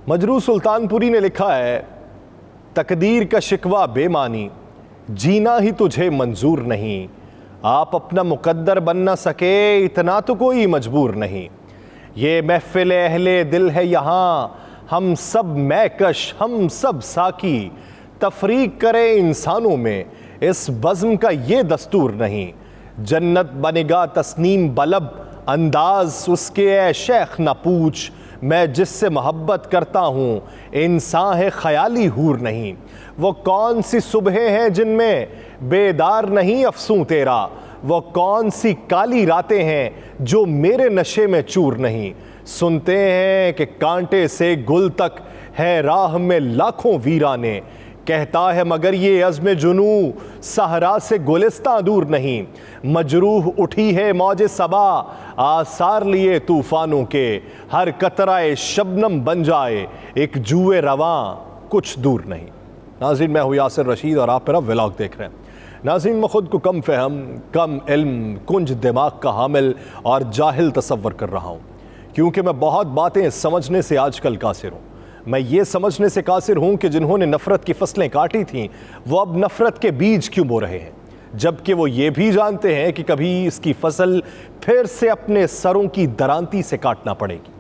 मजरू सुल्तानपुरी ने लिखा है, तकदीर का शिकवा बेमानी, जीना ही तुझे मंजूर नहीं। आप अपना मुकद्दर बन न सके, इतना तो कोई मजबूर नहीं। ये महफिल अहले दिल है यहाँ, हम सब मैकश हम सब साकी। तफरीक करे इंसानों में, इस बज़्म का ये दस्तूर नहीं। जन्नत बनेगा तस्नीम बलब, अंदाज उसके ए शेख न पूछ। मैं जिससे मोहब्बत करता हूँ, इंसान है ख्याली हूर नहीं। वो कौन सी सुबहें हैं जिनमें बेदार नहीं अफसूं तेरा। वो कौन सी काली रातें हैं जो मेरे नशे में चूर नहीं। सुनते हैं कि कांटे से गुल तक है राह में लाखों वीराने। कहता है मगर ये अज़्म जुनू, सहरा से गुलिस्तां दूर नहीं। मजरूह उठी है मौज सबा, आसार लिए तूफानों के। हर कतराए शबनम बन जाए, एक जुए रवां कुछ दूर नहीं। नाज़रीन, मैं हूँ यासिर रशीद और आप मेरा व्लॉग देख रहे हैं। नाज़रीन, मैं ख़ुद को कम फ़हम, कम इल्म, कुंज दिमाग का हामिल और जाहिल तसव्वुर कर रहा हूँ, क्योंकि मैं बहुत बातें समझने से आजकल कासिर हूँ। मैं ये समझने से कासिर हूँ कि जिन्होंने नफ़रत की फसलें काटी थीं, वो अब नफ़रत के बीज क्यों बो रहे हैं, जबकि वो ये भी जानते हैं कि कभी इसकी फसल फिर से अपने सरों की दरांती से काटना पड़ेगी।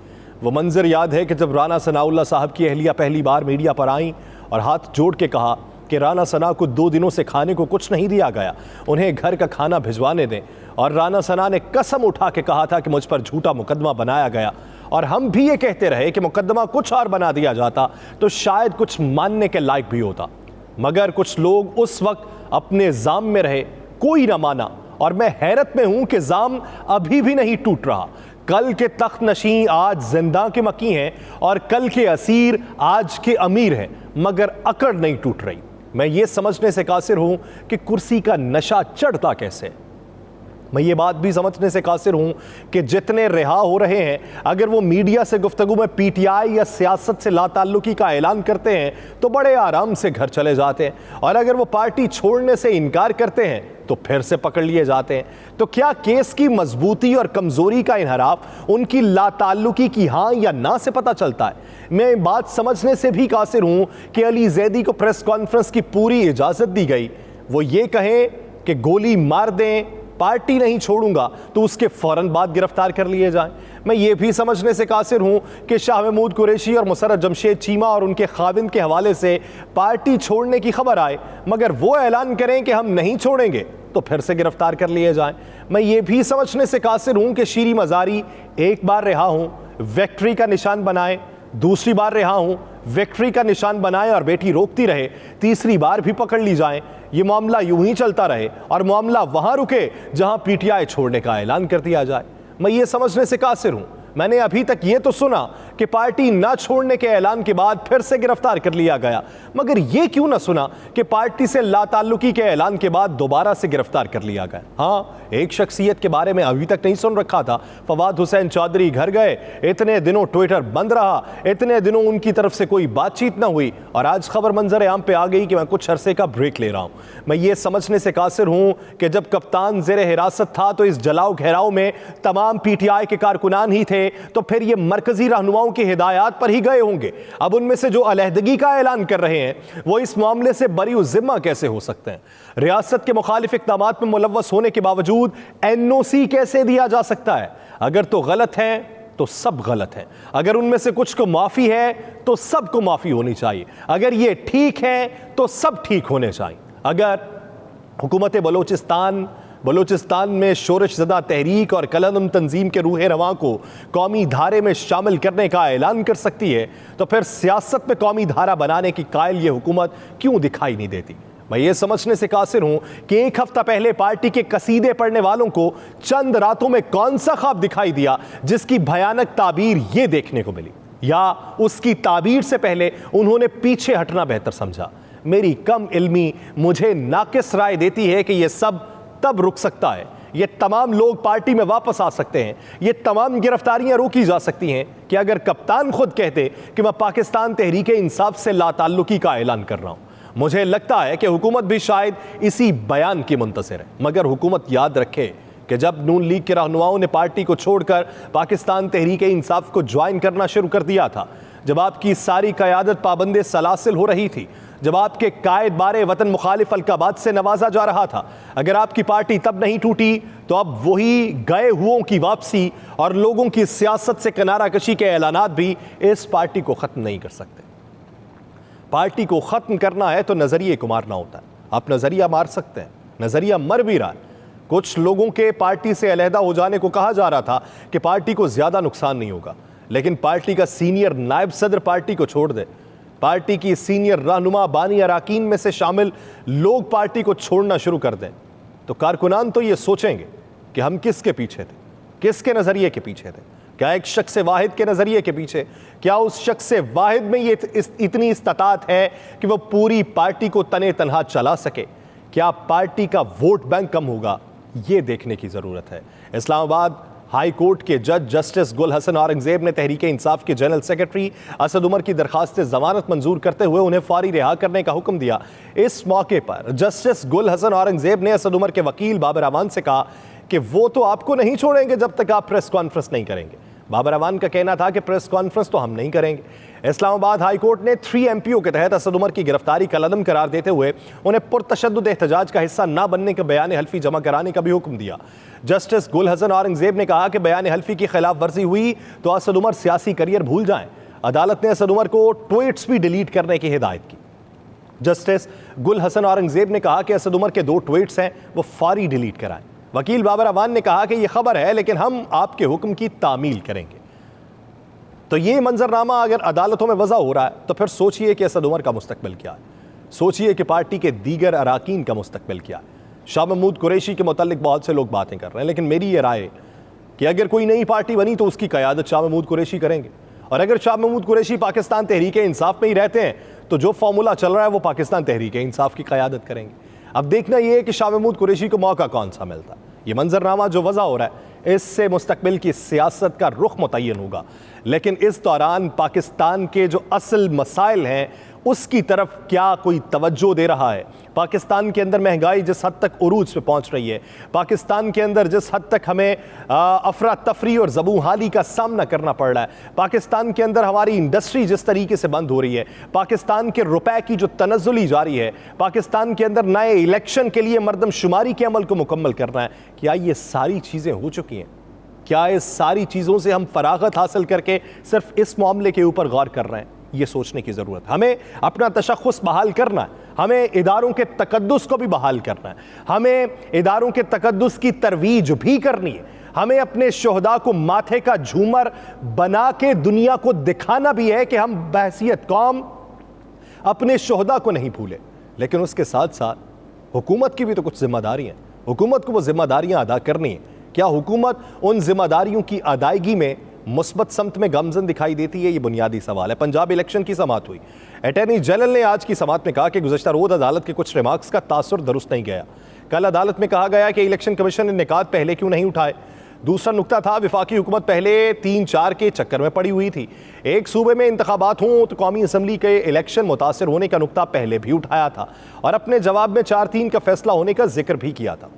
वो मंजर याद है कि जब राना सनाउल्लाह साहब की अहलिया पहली बार मीडिया पर आईं और हाथ जोड़ के कहा कि राना सना को 2 दिनों से खाने को कुछ नहीं दिया गया, उन्हें घर का खाना भिजवाने दें। और राना सना ने कसम उठा के कहा था कि मुझ पर झूठा मुकदमा बनाया गया, और हम भी ये कहते रहे कि मुकदमा कुछ और बना दिया जाता तो शायद कुछ मानने के लायक भी होता। मगर कुछ लोग उस वक्त अपने जाम में रहे, कोई ना माना। और मैं हैरत में हूं कि जाम अभी भी नहीं टूट रहा। कल के तख्त नशीं आज जिंदा के मकी हैं और कल के असीर आज के अमीर हैं, मगर अकड़ नहीं टूट रही। मैं ये समझने से कासिर हूं कि कुर्सी का नशा चढ़ता कैसे। मैं ये बात भी समझने से कासिर हूं कि जितने रिहा हो रहे हैं, अगर वो मीडिया से गुफ्तगू में पीटीआई या सियासत से लाताल्लुकी का ऐलान करते हैं तो बड़े आराम से घर चले जाते हैं, और अगर वो पार्टी छोड़ने से इनकार करते हैं तो फिर से पकड़ लिए जाते हैं। तो क्या केस की मजबूती और कमजोरी का इनहराफ उनकी लाताल्लुकी की हाँ या ना से पता चलता है? मैं बात समझने से भी कासिर हूं कि अली जैदी को प्रेस कॉन्फ्रेंस की पूरी इजाजत दी गई। वो ये कहें कि गोली मार दें, पार्टी नहीं छोड़ूंगा, तो उसके फौरन बाद गिरफ्तार कर लिए जाएं। मैं ये भी समझने से कासिर हूं कि शाह महमूद कुरैशी और मुसर्रत जमशेद चीमा और उनके खाविंद के हवाले से पार्टी छोड़ने की खबर आए, मगर वो ऐलान करें कि हम नहीं छोड़ेंगे तो फिर से गिरफ्तार कर लिए जाएं। मैं ये भी समझने से कासिर हूं कि शीरी मज़ारी एक बार रिहा हूं, विक्ट्री का निशान बनाए, दूसरी बार रिहा हूं, विक्ट्री का निशान बनाए और बेटी रोकती रहे, तीसरी बार भी पकड़ ली जाए। ये मामला यूं ही चलता रहे और मामला वहां रुके जहां पीटीआई छोड़ने का ऐलान कर दिया जाए। मैं ये समझने से कासिर हूं, मैंने अभी तक ये तो सुना कि पार्टी ना छोड़ने के ऐलान के बाद फिर से गिरफ्तार कर लिया गया, मगर ये क्यों ना सुना कि पार्टी से लाताल्लुकी के ऐलान के बाद दोबारा से गिरफ्तार कर लिया गया। हाँ, एक शख्सियत के बारे में अभी तक नहीं सुन रखा था। फवाद हुसैन चौधरी घर गए, इतने दिनों ट्विटर बंद रहा, इतने दिनों उनकी तरफ से कोई बातचीत ना हुई, और आज खबर मंजर आम पे आ गई कि मैं कुछ अरसे का ब्रेक ले रहा हूं। मैं ये समझने से कासिर हूं कि जब कप्तान जेर हिरासत था तो इस जलाओ घेराव में तमाम पीटीआई के कारकुनान ही थे, तो फिर ये मरकजी रहनुमाओं की हिदायत पर ही गए होंगे। अब उनमें से जो अलहदगी का ऐलान कर रहे हैं वो इस मामले से बरी जिम्मा कैसे हो सकते हैं? रियासत के मुखालिफ इक़दामात में मुलव्वस होने के बावजूद एनओसी कैसे दिया जा सकता है? अगर तो गलत है तो सब गलत है, अगर उनमें से कुछ को माफी है तो सबको माफी होनी चाहिए, अगर ये ठीक है तो सब ठीक होने चाहिए। अगर हुकूमत बलोचिस्तान में शोरश ज़दा तहरीक और कलदम तंजीम के रूह रवां को कौमी धारे में शामिल करने का ऐलान कर सकती है, तो फिर सियासत में कौमी धारा बनाने की कायल ये हुकूमत क्यों दिखाई नहीं देती? मैं ये समझने से कासिर हूं कि एक हफ्ता पहले पार्टी के कसीदे पढ़ने वालों को चंद रातों में कौन सा ख्वाब दिखाई दिया जिसकी भयानक ताबीर ये देखने को मिली, या उसकी ताबीर से पहले उन्होंने पीछे हटना बेहतर समझा? मेरी कम इल्मी मुझे नाकिस राय देती है कि यह सब तब रुक सकता है, ये तमाम लोग पार्टी में वापस आ सकते हैं, ये तमाम गिरफ्तारियां रोकी जा सकती हैं कि अगर कप्तान खुद कहते कि मैं पाकिस्तान तहरीक इंसाफ से लाताल्लुकी का ऐलान कर रहा हूं। मुझे लगता है कि हुकूमत भी शायद इसी बयान की मुंतज़िर है, मगर हुकूमत याद रखे कि जब नून लीग के रहनुमाओं ने पार्टी को छोड़कर पाकिस्तान तहरीक इंसाफ को ज्वाइन करना शुरू कर दिया था, जब आपकी सारी क़यादत पाबंदे सलासिल हो रही थी, जब आपके कायद बारे वतन मुखालिफ अलकाबात से नवाजा जा रहा था। अगर आपकी पार्टी तब नहीं टूटी तो अब वही गए हुओं की वापसी और लोगों की सियासत से किनारा कशी के ऐलानात भी इस पार्टी को ख़त्म नहीं कर सकते। पार्टी को ख़त्म करना है तो नज़रिए को मारना होता है। आप नज़रिया मार सकते हैं, नज़रिया मर भी रहा है। कुछ लोगों के पार्टी से अलहदा हो जाने को कहा जा रहा था कि पार्टी को ज़्यादा नुकसान नहीं होगा, लेकिन पार्टी का सीनियर नायब सदर पार्टी को छोड़ दे, पार्टी की सीनियर रहनुमा बानी अराकीन में से शामिल लोग पार्टी को छोड़ना शुरू कर दें तो कारकुनान तो ये सोचेंगे कि हम किसके पीछे थे, किसके नज़रिए के पीछे थे। क्या एक शख्स वाहिद के नज़रिए के पीछे? क्या उस शख्स वाहिद में ये इतनी इस्तात है कि वह पूरी पार्टी को तने तनहा चला सके? क्या पार्टी का वोट बैंक कम होगा? ये देखने की ज़रूरत है। इस्लामाबाद हाई कोर्ट के जज जस्टिस गुल हसन औरंगजेब ने तहरीक इंसाफ के जनरल सेक्रेटरी असद उमर की दरखास्त जमानत मंजूर करते हुए उन्हें फौरी रिहा करने का हुक्म दिया। इस मौके पर जस्टिस गुल हसन औरंगजेब ने असद उमर के वकील बाबर अमान से कहा कि वो तो आपको नहीं छोड़ेंगे जब तक आप प्रेस कॉन्फ्रेंस नहीं करेंगे। बाबर अमान का कहना था कि प्रेस कॉन्फ्रेंस तो हम नहीं करेंगे। इस्लामाबाद हाई कोर्ट ने 3 MPO के तहत असद उमर की गिरफ्तारी कलअदम करार देते हुए उन्हें पुरतशद्दुद एहतजाज का हिस्सा न बनने के बयान हल्फी जमा कराने का भी हुक्म दिया। जस्टिस गुल हसन औरंगजेब ने कहा कि बयान हल्फी की खिलाफ वर्जी हुई तो असद उमर सियासी करियर भूल जाएं। अदालत ने असद उमर को ट्वीट्स भी डिलीट करने की हिदायत की। जस्टिस गुल हसन औरंगजेब ने कहा कि असद उमर के 2 ट्वीट्स हैं, वो फौरी डिलीट कराएं। वकील बाबर अमान ने कहा कि यह खबर है लेकिन हम आपके हुक्म की तामील करेंगे। तो ये मंजरनामा अगर अदालतों में वज़ा हो रहा है तो फिर सोचिए कि असद उमर का मुस्तकबिल क्या है, सोचिए कि पार्टी के दीगर अराकीन का मुस्तकबिल क्या है। शाह महमूद कुरैशी के मुतालिक बहुत से लोग बातें कर रहे हैं, लेकिन मेरी ये राय कि अगर कोई नई पार्टी बनी तो उसकी क़यादत शाह महमूद कुरैशी करेंगे, और अगर शाह महमूद कुरैशी पाकिस्तान तहरीक इंसाफ में ही रहते हैं तो जो फॉर्मूला चल रहा है वो पाकिस्तान तहरीक इंसाफ की क़यादत करेंगे। अब देखना यह है कि शाह महमूद कुरैशी को मौका कौन सा मिलता है। ये मंजरनामा जो वज़ा हो रहा है इससे मुस्तकबिल की सियासत का रुख मुतय्यन होगा, लेकिन इस दौरान पाकिस्तान के जो असल मसाइल हैं उसकी तरफ क्या कोई तवज्जो दे रहा है? पाकिस्तान के अंदर महंगाई जिस हद तक उरूज पे पहुंच रही है, पाकिस्तान के अंदर जिस हद तक हमें अफरा तफरी और ज़बूहाली का सामना करना पड़ रहा है, पाकिस्तान के अंदर हमारी इंडस्ट्री जिस तरीके से बंद हो रही है, पाकिस्तान के रुपए की जो तनज़्ज़ुली जारी है, पाकिस्तान के अंदर नए इलेक्शन के लिए मरदमशुमारी के अमल को मुकम्मल करना है, क्या ये सारी चीज़ें हो चुकी हैं? क्या इस सारी चीज़ों से हम फरागत हासिल करके सिर्फ इस मामले के ऊपर गौर कर रहे हैं? ये सोचने की ज़रूरत है। हमें अपना तशख़्ख़ुस बहाल करना है, हमें इदारों के तकद्दुस को भी बहाल करना है, हमें इदारों के तकद्दुस की तरवीज भी करनी है, हमें अपने शोहदा को माथे का झूमर बना के दुनिया को दिखाना भी है कि हम बहसियत कौम अपने शोहदा को नहीं भूले। लेकिन उसके साथ साथ हुकूमत की भी तो कुछ जिम्मेदारी हैं, हुकूमत को वो जिम्मेदारियाँ अदा करनी है। क्या हुकूमत उन जिम्मेदारियों की अदायगी में मुस्बत समत में गमजन दिखाई देती है? ये बुनियादी सवाल है। पंजाब इलेक्शन की समाअत हुई, अटॉर्नी जनरल ने आज की समाअत में कहा कि गुज़श्ता रोज़ अदालत के कुछ रिमार्क्स का तासुर दुरुस्त नहीं गया। कल अदालत में कहा गया कि इलेक्शन कमीशन ने निकात पहले क्यों नहीं उठाए। दूसरा नुकता था वफाकी हुकूमत पहले 3-4 के चक्कर में पड़ी हुई थी। एक सूबे में इंतखाबात हों तो कौमी असम्बली के इलेक्शन मुतासर होने का नुकता पहले भी उठाया था और अपने जवाब में 4-3 का फैसला होने का जिक्र भी किया था।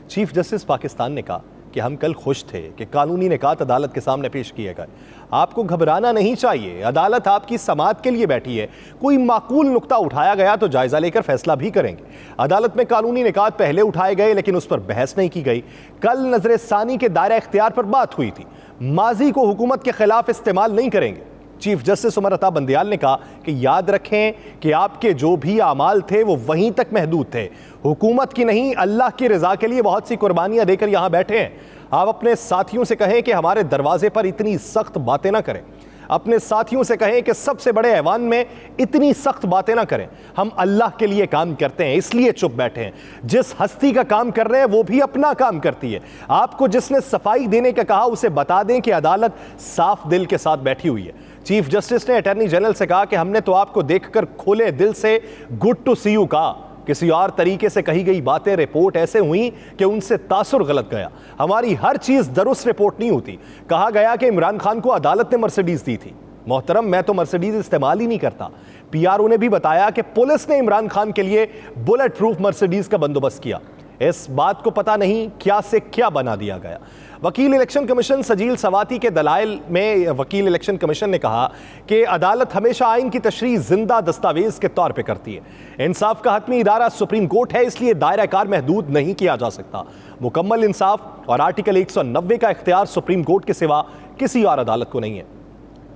चीफ जस्टिस पाकिस्तान ने कहा कि हम कल खुश थे कि कानूनी निकात अदालत के सामने पेश किए गए। आपको घबराना नहीं चाहिए, अदालत आपकी समाअत के लिए बैठी है। कोई माकूल नुकता उठाया गया तो जायजा लेकर फैसला भी करेंगे। अदालत में कानूनी निकात पहले उठाए गए लेकिन उस पर बहस नहीं की गई। कल नजर सानी के दायरा इख्तियार पर बात हुई थी। माजी को हुकूमत के खिलाफ इस्तेमाल नहीं करेंगे। चीफ जस्टिस उमर अता बंदियाल ने कहा कि याद रखें कि आपके जो भी आमाल थे वो वहीं तक महदूद थे, हुकूमत की नहीं, अल्लाह की रजा के लिए बहुत सी कुर्बानियां देकर यहां बैठे हैं। आप अपने साथियों से कहें कि हमारे दरवाजे पर इतनी सख्त बातें ना करें, अपने साथियों से कहें कि सबसे बड़े ऐवान में इतनी सख्त बातें ना करें। हम अल्लाह के लिए काम करते हैं इसलिए चुप बैठे हैं। जिस हस्ती का काम कर रहे हैं वो भी अपना काम करती है। आपको जिसने सफाई देने का कहा उसे बता दें कि अदालत साफ दिल के साथ बैठी हुई है। चीफ जस्टिस ने अटॉर्नी जनरल से कहा कि हमने तो आपको देखकर खुले दिल से गुड टू सी यू कहा। किसी और तरीके से कही गई बातें रिपोर्ट ऐसे हुई कि उनसे तासुर गलत गया। हमारी हर चीज दुरुस्त रिपोर्ट नहीं होती। कहा गया कि इमरान खान को अदालत ने मर्सिडीज दी थी। मोहतरम, मैं तो मर्सिडीज इस्तेमाल ही नहीं करता। पीआरओ ने भी बताया कि पुलिस ने इमरान खान के लिए बुलेट प्रूफ मर्सिडीज का बंदोबस्त किया। इस बात को पता नहीं क्या से क्या बना दिया गया। वकील इलेक्शन कमीशन सजील सवाती के दलाइल में वकील इलेक्शन कमीशन ने कहा कि अदालत हमेशा आइन की तशरीह जिंदा दस्तावेज के तौर पे करती है। इंसाफ का हतमी इदारा सुप्रीम कोर्ट है, इसलिए दायरा कार महदूद नहीं किया जा सकता। मुकम्मल इंसाफ और आर्टिकल 190 का इख्तियार सुप्रीम कोर्ट के सिवा किसी और अदालत को नहीं है।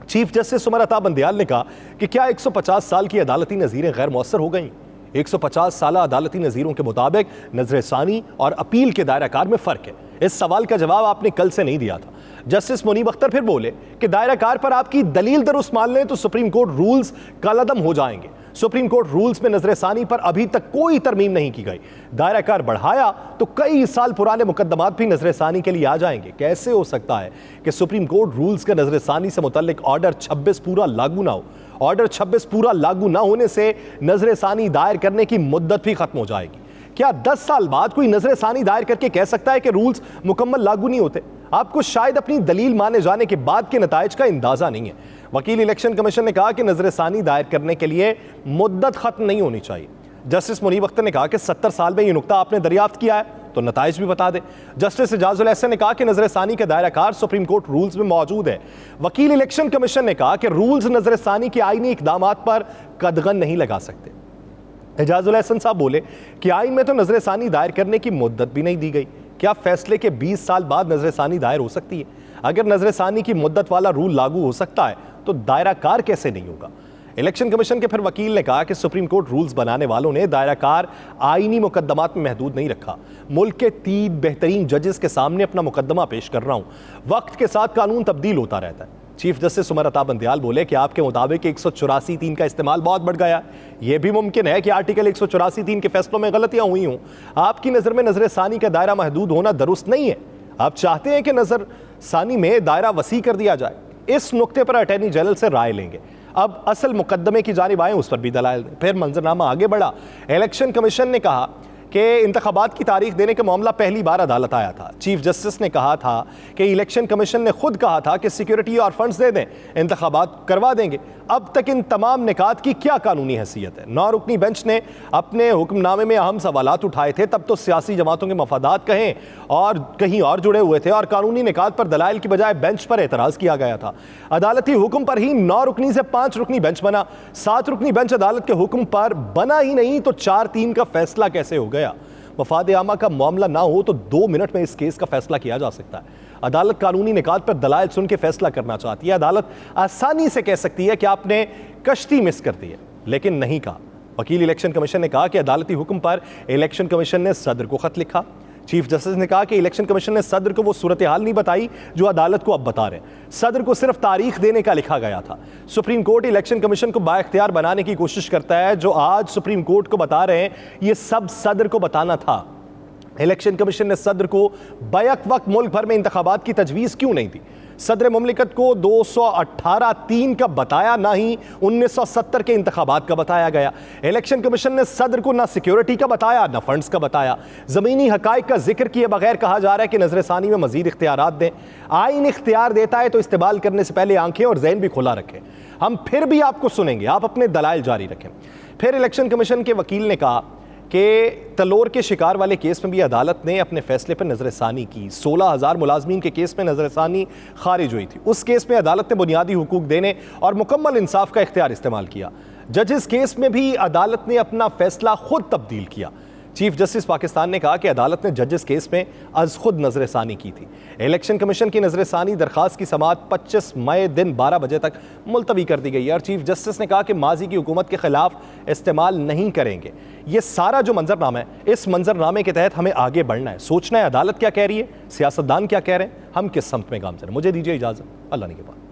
चीफ जस्टिस उमर अता बंदियाल ने कहा कि क्या 150 साल की अदालती नज़ीरें गैर मौसर हो गईं? 150 साल अदालती नज़ीरों के मुताबिक नजर सानी और अपील के दायरा कार में फ़र्क है। इस सवाल का जवाब आपने कल से नहीं दिया था। जस्टिस मुनीब अख्तर फिर बोले कि दायरा कार पर आपकी दलील दुरुस्त मान लें तो सुप्रीम कोर्ट रूल्स कलअदम हो जाएंगे। सुप्रीम कोर्ट रूल्स में नजर सानी पर अभी तक कोई तरमीम नहीं की गई। दायरा कार बढ़ाया तो कई साल पुराने मुकदमात भी नजर सानी के लिए आ जाएंगे। कैसे हो सकता है कि सुप्रीम कोर्ट रूल्स का नजर सानी से मुतल्लिक ऑर्डर 26 पूरा लागू ना हो? ऑर्डर 26 पूरा लागू ना होने से नजर सानी दायर करने की मुद्दत भी खत्म हो जाएगी। क्या 10 साल बाद कोई नजर सानी दायर करके कह सकता है कि रूल्स मुकम्मल लागू नहीं होते? आपको शायद अपनी दलील माने जाने के बाद के नताइज का अंदाजा नहीं है। वकील इलेक्शन कमीशन ने कहा कि नजर सानी दायर करने के लिए मुद्दत खत्म नहीं होनी चाहिए। जस्टिस मुनीब अख्तर ने कहा कि 70 साल में यह नुकता आपने दरियाफ्त किया है तो नताइज भी बता दे। जस्टिस एजाजुल एहसन ने कहा कि नजर सानी का दायरा कार सुप्रीम कोर्ट रूल्स में मौजूद है। वकील इलेक्शन कमीशन ने कहा कि रूल्स नजर सानी के आईनी इकदामात पर कदगन नहीं लगा सकते। एजाजुल एहसन साहब बोले कि आइन में तो नजर सानी दायर करने की मुद्दत भी नहीं दी गई। क्या फैसले के 20 साल बाद नजर सानी दायर हो सकती है? अगर नजर सानी की मुद्दत वाला रूल लागू हो सकता है तो दायरा कार कैसे नहीं होगा? इलेक्शन कमीशन के फिर वकील ने कहा कि सुप्रीम कोर्ट रूल्स बनाने वालों ने दायरा कार आईनी मुकदमात में महदूद नहीं रखा। मुल्क के 3 बेहतरीन जजेस के सामने अपना मुकदमा पेश कर रहा हूं। वक्त के साथ कानून तब्दील होता रहता है। चीफ जस्टिस उमर अता बंदियाल बोले कि आपके मुताबिक 184(3) का इस्तेमाल बहुत बढ़ गया। यह भी मुमकिन है कि आर्टिकल 184(3) के फैसलों में गलतियां हुई हों। आपकी नज़र में नजर सानी का दायरा महदूद होना दुरुस्त नहीं है। आप चाहते हैं कि नजर सानी में दायरा वसी कर दिया जाए। इस नुक्ते पर अटॉर्नी जनरल से राय लेंगे। अब असल मुकदमे की जानिब आए, उस पर भी दलाइल दें। फिर मंजरनामा आगे बढ़ा। इलेक्शन कमीशन ने कहा कि इंतखाबात की तारीख देने का मामला पहली बार अदालत आया था। चीफ जस्टिस ने कहा था कि इलेक्शन कमीशन ने खुद कहा था कि सिक्योरिटी और फंड्स दे दें, इंतखाबात करवा देंगे। अब तक इन तमाम निकात की क्या कानूनी हैसियत है? 9 रुकनी बेंच ने अपने हुक्मनामे में अहम सवालात उठाए थे। तब तो सियासी जमातों के मफादात कहीं और जुड़े हुए थे और कानूनी निकात पर दलाइल की बजाय बेंच पर एतराज़ किया गया था। अदालती हुक्म पर ही 9 रुकनी से 5 रुकनी बेंच बना। 7 रुकनी बेंच अदालत के हुक्म पर बना ही नहीं तो 4-3 का फैसला कैसे हो गया? मफाद आमा का मामला ना हो तो 2 मिनट में इस केस का फैसला किया जा सकता है। अदालत कानूनी निकात पर दलाइल सुन के फैसला करना चाहती है। अदालत आसानी से कह सकती है कि आपने कश्ती मिस कर दी है, लेकिन नहीं कहा। वकील इलेक्शन कमीशन ने कहा कि अदालती हुक्म पर इलेक्शन कमीशन ने सदर को खत लिखा। चीफ जस्टिस ने कहा कि इलेक्शन कमीशन ने सदर को वो सूरत हाल नहीं बताई जो अदालत को अब बता रहे हैं। सदर को सिर्फ तारीख देने का लिखा गया था। सुप्रीम कोर्ट इलेक्शन कमीशन को बाइख्तियार बनाने की कोशिश करता है। जो आज सुप्रीम कोर्ट को बता रहे हैं ये सब सदर को बताना था। इलेक्शन कमीशन ने सदर को बैक वक्त मुल्क भर में इंतखाबात की तजवीज़ क्यों नहीं दी? सदर मुमलिकत को 218(3) का बताया, ना ही 1970 के इंतखाबात का बताया गया। इलेक्शन कमीशन ने सदर को ना सिक्योरिटी का बताया ना फंड्स का बताया। ज़मीनी हकाइक का जिक्र किए बगैर कहा जा रहा है कि नजर सानी में मजीद इख्तियारात दें। आइन इख्तियार देता है तो इस्तेमाल करने से पहले आंखें और जहन भी खुला रखें। हम फिर भी आपको सुनेंगे, आप अपने दलाइल जारी रखें। फिर इलेक्शन कमीशन के वकील ने कहा कि तलोर के शिकार वाले केस में भी अदालत ने अपने फैसले पर नजरसानी की। 16,000 मुलाजमीन के केस में नजरसानी खारिज हुई थी। उस केस में अदालत ने बुनियादी हुकूक देने और मुकम्मल इंसाफ का इख्तियार इस्तेमाल किया। जजेस केस में भी अदालत ने अपना फैसला खुद तब्दील किया। चीफ जस्टिस पाकिस्तान ने कहा कि अदालत ने जजेस केस में अज खुद नजरसानी की थी। इलेक्शन कमीशन की नजरसानी दरखास्त की समाअत 25 मई दिन 12 बजे तक मुलतवी कर दी गई है और चीफ जस्टिस ने कहा कि माजी की हुकूमत के खिलाफ इस्तेमाल नहीं करेंगे। ये सारा जो मंजरनामा है, इस मंजरनामे के तहत हमें आगे बढ़ना है, सोचना है अदालत क्या कह रही है, सियासतदान क्या कह रहे हैं, हम किस समत में गामजन। मुझे दीजिए इजाज़त, अल्लाह ने के बाद।